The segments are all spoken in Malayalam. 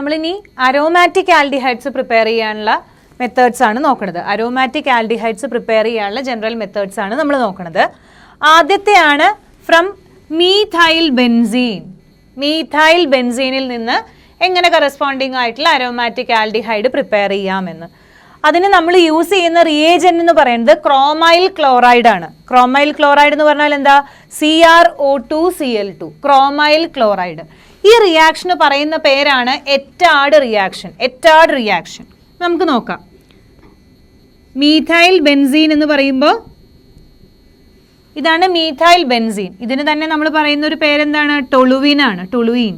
നമ്മളിനി അരോമാറ്റിക് ആൽഡിഹൈഡ്സ് പ്രിപ്പയർ ചെയ്യാനുള്ള മെത്തേഡ്സ് ആണ് നോക്കുന്നത്. അരോമാറ്റിക് ആൽഡിഹൈഡ്സ് പ്രിപ്പയർ ചെയ്യാനുള്ള ജനറൽ മെത്തേഡ്സ് ആണ് നമ്മൾ നോക്കുന്നത്. ആദ്യത്തെയാണ് ഫ്രം മീഥൈൽ ബെൻസീൻ. മീഥൈൽ ബെൻസീനിൽ നിന്ന് എങ്ങനെ കറസ്പോണ്ടിങ് ആയിട്ടുള്ള അരോമാറ്റിക് ആൽഡിഹൈഡ് പ്രിപ്പയർ ചെയ്യാമെന്ന്. അതിന് നമ്മൾ യൂസ് ചെയ്യുന്ന റിയേജന്റ് എന്ന് പറയുന്നത് ക്രോമൈൽ ക്ലോറൈഡ് ആണ്. ക്രോമൈൽ ക്ലോറൈഡ് എന്ന് പറഞ്ഞാൽ എന്താ? CrO2Cl2, chromyl chloride. ഈ റിയാക്ഷന് പറയുന്ന പേരാണ് എറ്റാർഡ് റിയാക്ഷൻ. എറ്റാർഡ് റിയാക്ഷൻ നമുക്ക് നോക്കാം. മീഥൈൽ ബെൻസീൻ എന്ന് പറയുമ്പോൾ ഇതാണ് മീഥൈൽ ബെൻസീൻ. ഇതിന് തന്നെ നമ്മൾ പറയുന്ന ഒരു പേരെന്താണ്? ടൊളുവിൻ ആണ്. ടൊളുയിൻ.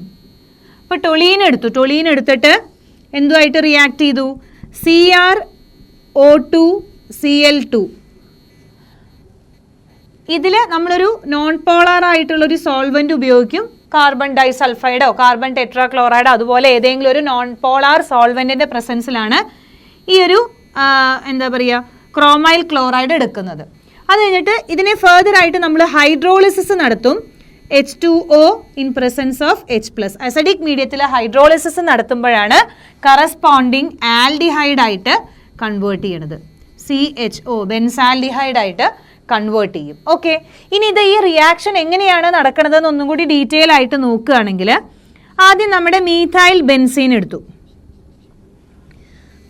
അപ്പോൾ ടൊളീൻ എടുത്തു. ടൊളീൻ എടുത്തിട്ട് എന്തുമായിട്ട് റിയാക്ട് ചെയ്തു? CrO2Cl2. ഇതിൽ നമ്മളൊരു നോൺ പോളാർ ആയിട്ടുള്ളൊരു സോൾവെന്റ് ഉപയോഗിക്കും. കാർബൺ ഡൈസൾഫൈഡോ കാർബൺ ടെട്രാക്ലോറൈഡോ അതുപോലെ ഏതെങ്കിലും ഒരു നോൺ പോളാർ സോൾവെന്റിന്റെ പ്രസൻസിലാണ് ഈ ഒരു എന്താ പറയുക ക്രോമൈൽ ക്ലോറൈഡ് എടുക്കുന്നത്. അത് കഴിഞ്ഞിട്ട് ഇതിനെ ഫെർദർ ആയിട്ട് നമ്മൾ ഹൈഡ്രോളിസിസ് നടത്തും. H2O in presence of H+. Acidic മീഡിയത്തിൽ ഹൈഡ്രോളിസിസ് നടത്തുമ്പോഴാണ് കറസ്പോണ്ടിങ് ആൽഡിഹൈഡ് ആയിട്ട് കൺവേർട്ട് ചെയ്യണത്. CHO ബെൻസാൽഡിഹൈഡ് ആയിട്ട് കൺവേർട്ട് ചെയ്യും. ഓക്കെ, ഇനി ഇത് ഈ റിയാക്ഷൻ എങ്ങനെയാണ് നടക്കുന്നതെന്ന് ഒന്നും കൂടി ഡീറ്റെയിൽ ആയിട്ട് നോക്കുകയാണെങ്കിൽ ആദ്യം നമ്മുടെ മീഥൈൽ ബെൻസീൻ എടുത്തു.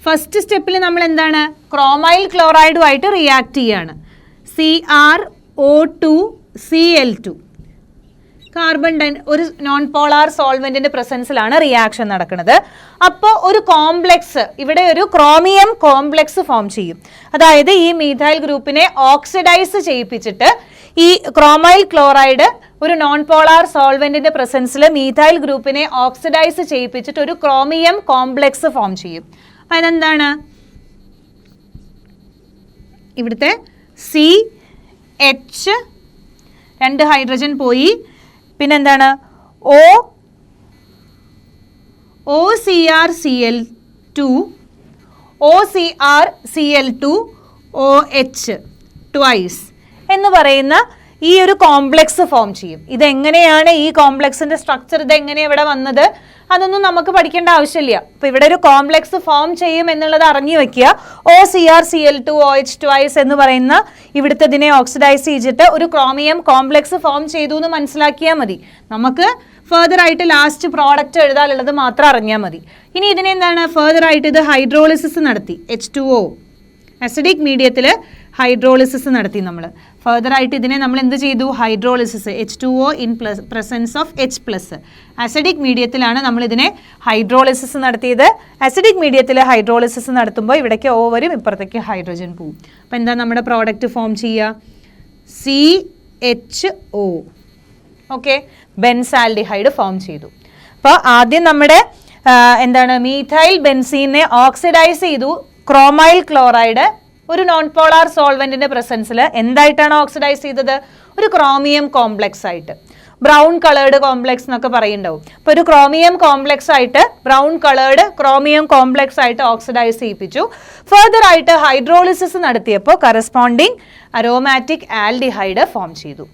ഫസ്റ്റ് സ്റ്റെപ്പിൽ നമ്മൾ എന്താണ്? ക്രോമൈൽ ക്ലോറൈഡുമായിട്ട് റിയാക്ട് ചെയ്യാണ്. CrO2Cl2 കാർബൺ ഒരു നോൺ പോളാർ സോൾവെന്റിന്റെ പ്രസൻസിലാണ് റിയാക്ഷൻ നടക്കുന്നത്. അപ്പോൾ ഒരു കോംപ്ലെക്സ്, ഇവിടെ ഒരു ക്രോമിയം കോംപ്ലെക്സ് ഫോം ചെയ്യും. അതായത് ഈ മീഥൈൽ ഗ്രൂപ്പിനെ ഓക്സിഡൈസ് ചെയ്യിപ്പിച്ചിട്ട് ഈ ക്രോമൈൽ ക്ലോറൈഡ് ഒരു നോൺ പോളാർ സോൾവെന്റിന്റെ പ്രസൻസിൽ മീഥൈൽ ഗ്രൂപ്പിനെ ഓക്സിഡൈസ് ചെയ്യിപ്പിച്ചിട്ട് ഒരു ക്രോമിയം കോംപ്ലെക്സ് ഫോം ചെയ്യും. അപ്പം അതെന്താണ്? ഇവിടുത്തെ CH 2 ഹൈഡ്രജൻ പോയി. പിന്നെന്താണ്? OCrCl2 OCrCl2OH ട്വൈസ് എന്ന് പറയുന്ന ഈ ഒരു കോംപ്ലെക്സ് ഫോം ചെയ്യും. ഇതെങ്ങനെയാണ് ഈ കോംപ്ലെക്സിന്റെ സ്ട്രക്ചർ, ഇതെങ്ങനെയാണ് ഇവിടെ വന്നത്, അതൊന്നും നമുക്ക് പഠിക്കേണ്ട ആവശ്യമില്ല. അപ്പോൾ ഇവിടെ ഒരു കോംപ്ലെക്സ് ഫോം ചെയ്യും എന്നുള്ളത് അറിഞ്ഞു വെക്കുക. OCrCl2OH ട്വൈസ് എന്ന് പറയുന്ന ഇവിടുത്തെ ഇതിനെ ഓക്സിഡൈസ് ചെയ്തിട്ട് ഒരു ക്രോമിയം കോംപ്ലെക്സ് ഫോം ചെയ്തു എന്ന് മനസ്സിലാക്കിയാൽ മതി. നമുക്ക് ഫെർദർ ആയിട്ട് ലാസ്റ്റ് പ്രോഡക്റ്റ് എഴുതാനുള്ളത് മാത്രം അറിഞ്ഞാൽ മതി. ഇനി ഇതിനെന്താണ് ഫെർദർ ആയിട്ട് ഇത് ഹൈഡ്രോളിസിസ് നടത്തി. H2O അസിഡിക് മീഡിയത്തിൽ ഹൈഡ്രോളിസിസ് നടത്തി. നമ്മൾ ഫെർദർ ആയിട്ട് ഇതിനെ നമ്മൾ എന്ത് ചെയ്തു? Hydrolysis H2O in presence of H+. Acidic മീഡിയത്തിലാണ് നമ്മൾ ഇതിനെ ഹൈഡ്രോളിസിസ് നടത്തിയത്. അസിഡിക് മീഡിയത്തിൽ ഹൈഡ്രോളിസിസ് നടത്തുമ്പോൾ ഇവിടേക്ക് O വരും, ഇപ്പുറത്തേക്ക് ഹൈഡ്രജൻ പോവും. അപ്പോൾ എന്താ നമ്മുടെ പ്രോഡക്റ്റ് ഫോം ചെയ്യുക? CHO. ഓക്കെ, ബെൻസാൽഡിഹൈഡ് ഫോം ചെയ്തു. അപ്പോൾ ആദ്യം നമ്മുടെ എന്താണ് മീഥൈൽ ബെൻസീനെ ഓക്സിഡൈസ് ചെയ്തു. ക്രോമൈൽ ക്ലോറൈഡ് ഒരു നോൺ പോളാർ സോൾവെന്റിന്റെ പ്രസൻസിൽ എന്തായിട്ടാണ് ഓക്സിഡൈസ് ചെയ്തത്? ഒരു ക്രോമിയം കോംപ്ലെക്സ് ആയിട്ട്. ബ്രൗൺ കളേർഡ് കോംപ്ലെക്സ് എന്നൊക്കെ പറയുന്നുണ്ടാവും. അപ്പോൾ ഒരു ക്രോമിയം കോംപ്ലെക്സ് ആയിട്ട്, ബ്രൗൺ കളേർഡ് ക്രോമിയം കോംപ്ലെക്സ് ആയിട്ട് ഓക്സിഡൈസ് ചെയ്യിപ്പിച്ചു. ഫെർദർ ആയിട്ട് ഹൈഡ്രോളിസിസ് നടത്തിയപ്പോൾ കറസ്പോണ്ടിങ് അരോമാറ്റിക് ആൽഡിഹൈഡ് ഫോം ചെയ്തു.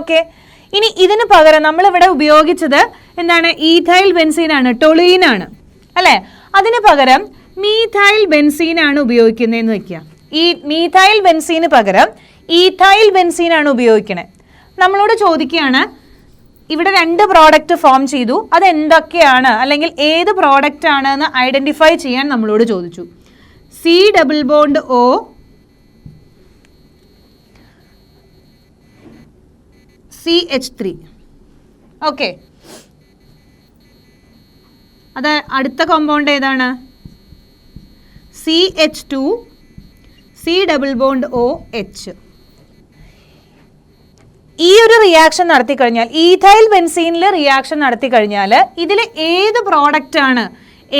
ഓക്കെ, ഇനി ഇതിന് പകരം നമ്മളിവിടെ ഉപയോഗിച്ചത് എന്താണ്? ഈഥൈൽ ബെൻസീൻ ആണ്, ടൊളീൻ ആണ് അല്ലേ? അതിന് പകരം മീഥൈൽ ബെൻസീൻ ആണ് ഉപയോഗിക്കുന്നതെന്ന് വെക്കുക. ഈ മീഥൈൽ ബെൻസീന് പകരം ഈഥൈൽ ബെൻസീൻ ആണ് ഉപയോഗിക്കണേ. നമ്മളോട് ചോദിക്കുകയാണ്, ഇവിടെ 2 പ്രോഡക്റ്റ് ഫോം ചെയ്തു, അത് എന്തൊക്കെയാണ് അല്ലെങ്കിൽ ഏത് പ്രോഡക്റ്റ് ആണ് എന്ന് ഐഡന്റിഫൈ ചെയ്യാൻ നമ്മളോട് ചോദിച്ചു. C+O CH3. ഓക്കെ, അത് അടുത്ത കോമ്പൗണ്ട് ഏതാണ്? CH2 C+OH. ഈ ഒരു റിയാക്ഷൻ നടത്തി കഴിഞ്ഞാൽ, ഈഥൈൽ ബെൻസീനിൽ റിയാക്ഷൻ നടത്തി കഴിഞ്ഞാൽ ഇതിൽ ഏത് പ്രോഡക്റ്റ് ആണ്,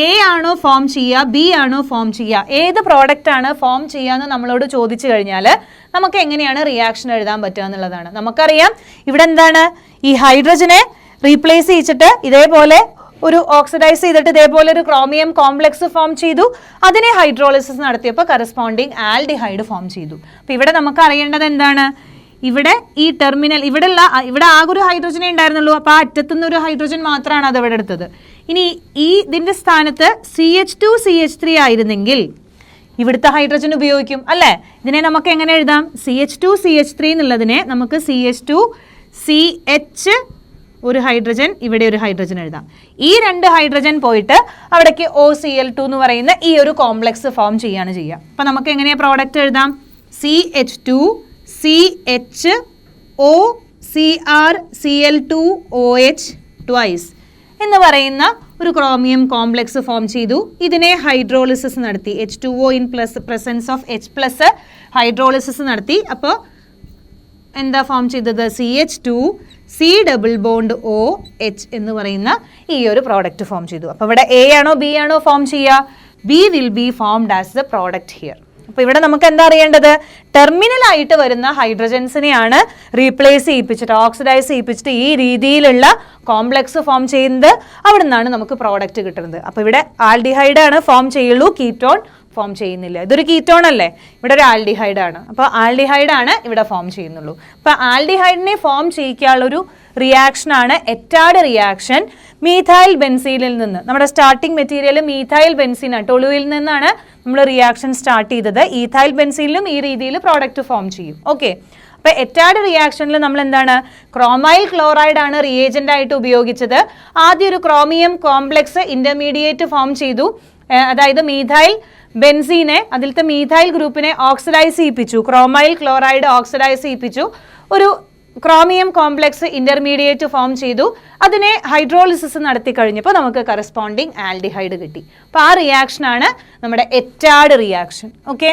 A ആണോ ഫോം ചെയ്യുക, B ആണോ ഫോം ചെയ്യുക, ഏത് പ്രോഡക്റ്റ് ആണ് ഫോം ചെയ്യുക എന്ന് നമ്മളോട് ചോദിച്ചു കഴിഞ്ഞാൽ നമുക്ക് എങ്ങനെയാണ് റിയാക്ഷൻ എഴുതാൻ പറ്റുക എന്നുള്ളതാണ്. നമുക്കറിയാം ഇവിടെ എന്താണ്, ഈ ഹൈഡ്രജനെ റീപ്ലേസ് ചെയ്യിച്ചിട്ട് ഇതേപോലെ ഒരു ഓക്സിഡൈസ് ചെയ്തിട്ട് ഇതേപോലെ ഒരു ക്രോമിയം കോംപ്ലെക്സ് ഫോം ചെയ്തു. അതിനെ ഹൈഡ്രോളിസിസ് നടത്തിയപ്പോൾ കറസ്പോണ്ടിങ് ആൽഡിഹൈഡ് ഫോം ചെയ്തു. അപ്പോൾ ഇവിടെ നമുക്ക് അറിയേണ്ടത് എന്താണ്? ഇവിടെ ഈ ടെർമിനൽ ഇവിടെ ആകെ ഒരു ഹൈഡ്രജനെ ഉണ്ടായിരുന്നുള്ളൂ. അപ്പോൾ ആ അറ്റത്തുനിന്ന് ഒരു ഹൈഡ്രജൻ മാത്രമാണ് അത് ഇവിടെ എടുത്തത്. ഇനി ഇതിന്റെ സ്ഥാനത്ത് CH2CH3 ആയിരുന്നെങ്കിൽ ഇവിടുത്തെ ഹൈഡ്രജൻ ഉപയോഗിക്കും അല്ലേ? ഇതിനെ നമുക്ക് എങ്ങനെ എഴുതാം? CH2CH3 എന്നുള്ളതിനെ നമുക്ക് CH2CH ഒരു ഹൈഡ്രജൻ, ഇവിടെ ഒരു ഹൈഡ്രജൻ എഴുതാം. ഈ 2 ഹൈഡ്രജൻ പോയിട്ട് അവിടേക്ക് OCl2 എന്ന് പറയുന്ന ഈ ഒരു കോംപ്ലക്സ് ഫോം ചെയ്യാണ് ചെയ്യുക. അപ്പം നമുക്ക് എങ്ങനെയാണ് പ്രോഡക്റ്റ് എഴുതാം? CH2CHOCrCl2OH ട്വൈസ് എന്ന് പറയുന്ന ഒരു ക്രോമിയം കോംപ്ലക്സ് ഫോം ചെയ്തു. ഇതിനെ ഹൈഡ്രോളിസിസ് നടത്തി, H2O in presence of H+ hydrolysis നടത്തി. അപ്പോൾ എന്താ ഫോം ചെയ്തത്? CH2C ഡബിൾ ബോണ്ട് OH എന്ന് പറയുന്ന ഈ ഒരു പ്രോഡക്റ്റ് ഫോം ചെയ്തു. അപ്പോൾ ഇവിടെ A ആണോ B ആണോ ഫോം ചെയ്യുക? B will be formed as the product here. അപ്പോൾ ഇവിടെ നമുക്ക് എന്താ അറിയേണ്ടത്? ടെർമിനൽ ആയിട്ട് വരുന്ന ഹൈഡ്രജൻസിനെയാണ് റീപ്ലേസ് ചെയ്യിപ്പിച്ചിട്ട്, ഓക്സിഡൈസ് ചെയ്യിപ്പിച്ചിട്ട് ഈ രീതിയിലുള്ള കോംപ്ലക്സ് ഫോം ചെയ്യുന്നത്. അവിടെ നിന്നാണ് നമുക്ക് പ്രോഡക്റ്റ് കിട്ടുന്നത്. അപ്പോൾ ഇവിടെ ആൽഡിഹൈഡ് ആണ് ഫോം ചെയ്യുള്ളൂ, കീറ്റോൺ ഫോം ചെയ്യുന്നില്ല. ഇതൊരു കീറ്റോൺ അല്ലേ, ഇവിടെ ഒരു ആൽഡിഹൈഡ് ആണ്. അപ്പോൾ ആൽഡിഹൈഡ് ആണ് ഇവിടെ ഫോം ചെയ്യുന്നുള്ളൂ. അപ്പോൾ ആൽഡിഹൈഡിനെ ഫോം ചെയ്യിക്കാനുള്ളൊരു റിയാക്ഷൻ ആണ് എറ്റാഡ് റിയാക്ഷൻ. മീഥൈൽ ബെൻസീനിൽ നിന്ന്, നമ്മുടെ സ്റ്റാർട്ടിംഗ് മെറ്റീരിയൽ മീഥൈൽ ബെൻസീനാണ്, ടൊളുവിൽ നിന്നാണ് നമ്മൾ റിയാക്ഷൻ സ്റ്റാർട്ട് ചെയ്തത്. ഈഥൈൽ ബെൻസീനിലും ഈ രീതിയിൽ പ്രോഡക്റ്റ് ഫോം ചെയ്യും. ഓക്കെ, അപ്പോൾ എറ്റാഡ് റിയാക്ഷനിൽ നമ്മൾ എന്താണ്, ക്രോമൈൽ ക്ലോറൈഡ് ആണ് റിയേജന്റ് ആയിട്ട് ഉപയോഗിച്ചത്. ആദ്യം ഒരു ക്രോമിയം കോംപ്ലക്സ് ഇന്റർമീഡിയറ്റ് ഫോം ചെയ്തു, അതായത് മീഥൈൽ ബെൻസീനെ, അതിലത്തെ മീഥൈൽ ഗ്രൂപ്പിനെ ഓക്സിഡൈസ് ചെയ്യിപ്പിച്ചു, ക്രോമൈൽ ക്ലോറൈഡ് ഓക്സിഡൈസ് ചെയ്യിപ്പിച്ചു, ഒരു ക്രോമിയം കോംപ്ലക്സ് ഇന്റർമീഡിയറ്റ് ഫോം ചെയ്തു. അതിനെ ഹൈഡ്രോളിസിസ് നടത്തി കഴിഞ്ഞപ്പോൾ നമുക്ക് കറസ്പോണ്ടിങ് ആൽഡിഹൈഡ് കിട്ടി. അപ്പോൾ ആ റിയാക്ഷനാണ് നമ്മുടെ എറ്റാഡ് റിയാക്ഷൻ. ഓക്കെ.